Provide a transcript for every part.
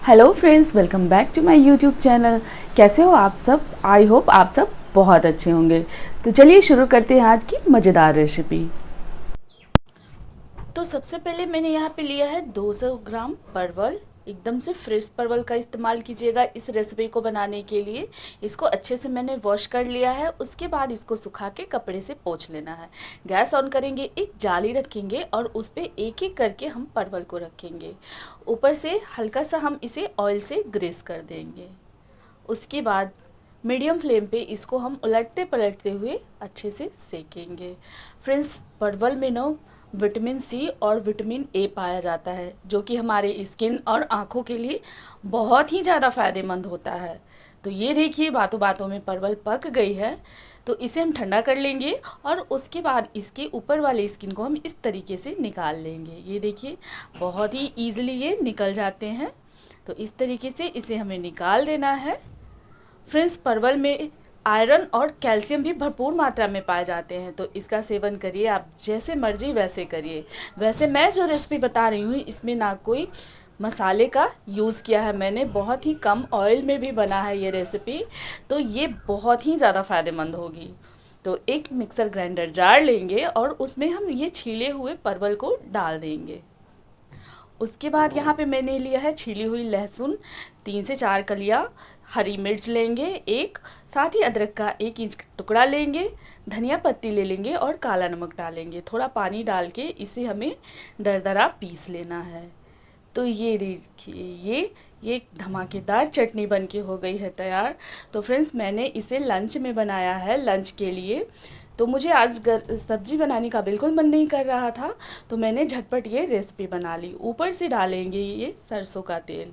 Hello friends, welcome back to my YouTube channel. कैसे हो आप सब? आई होप आप सब बहुत अच्छे होंगे। तो चलिए शुरू करते हैं आज की मज़ेदार रेसिपी। तो सबसे पहले मैंने यहाँ पे लिया है 200 ग्राम परवल। एकदम से फ्रेश परवल का इस्तेमाल कीजिएगा इस रेसिपी को बनाने के लिए। इसको अच्छे से मैंने वॉश कर लिया है। उसके बाद इसको सुखा के कपड़े से पोंछ लेना है। गैस ऑन करेंगे, एक जाली रखेंगे और उस पर एक एक करके हम परवल को रखेंगे। ऊपर से हल्का सा हम इसे ऑयल से ग्रीस कर देंगे। उसके बाद मीडियम फ्लेम पे इसको हम उलटते पलटते हुए अच्छे से सेकेंगे। फ्रेंड्स, परवल में ना विटामिन सी और विटामिन ए पाया जाता है, जो कि हमारे स्किन और आँखों के लिए बहुत ही ज़्यादा फ़ायदेमंद होता है। तो ये देखिए, बातों बातों में परवल पक गई है। तो इसे हम ठंडा कर लेंगे और उसके बाद इसके ऊपर वाले स्किन को हम इस तरीके से निकाल लेंगे। ये देखिए, बहुत ही ईजिली ये निकल जाते हैं। तो इस तरीके से इसे हमें निकाल देना है। फ्रेंड्स, परवल में आयरन और कैल्शियम भी भरपूर मात्रा में पाए जाते हैं, तो इसका सेवन करिए। आप जैसे मर्जी वैसे करिए। वैसे मैं जो रेसिपी बता रही हूँ इसमें ना कोई मसाले का यूज़ किया है मैंने, बहुत ही कम ऑयल में भी बना है ये रेसिपी। तो ये बहुत ही ज़्यादा फ़ायदेमंद होगी। तो एक मिक्सर ग्राइंडर जार लेंगे और उसमें हम ये छीले हुए परवल को डाल देंगे। उसके बाद यहाँ पे मैंने लिया है छीली हुई लहसुन 3 से 4 कलियाँ, हरी मिर्च लेंगे एक, साथ ही अदरक का 1 इंच टुकड़ा लेंगे, धनिया पत्ती ले लेंगे और काला नमक डालेंगे। थोड़ा पानी डाल के इसे हमें दरदरा पीस लेना है। तो ये देखिए, ये एक धमाकेदार चटनी बन के हो गई है तैयार। तो फ्रेंड्स, मैंने इसे लंच में बनाया है, लंच के लिए। तो मुझे आज सब्ज़ी बनाने का बिल्कुल मन नहीं कर रहा था, तो मैंने झटपट ये रेसिपी बना ली। ऊपर से डालेंगे ये सरसों का तेल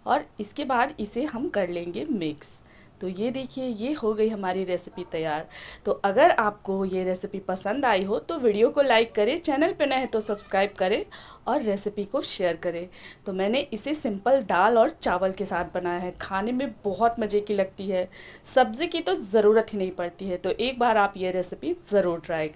और इसके बाद इसे हम कर लेंगे मिक्स। तो ये देखिए, ये हो गई हमारी रेसिपी तैयार। तो अगर आपको ये रेसिपी पसंद आई हो तो वीडियो को लाइक करें, चैनल पर नए हैं तो सब्सक्राइब करें और रेसिपी को शेयर करें। तो मैंने इसे सिंपल दाल और चावल के साथ बनाया है, खाने में बहुत मज़े की लगती है। सब्ज़ी की तो ज़रूरत ही नहीं पड़ती है। तो एक बार आप ये रेसिपी ज़रूर ट्राई करें।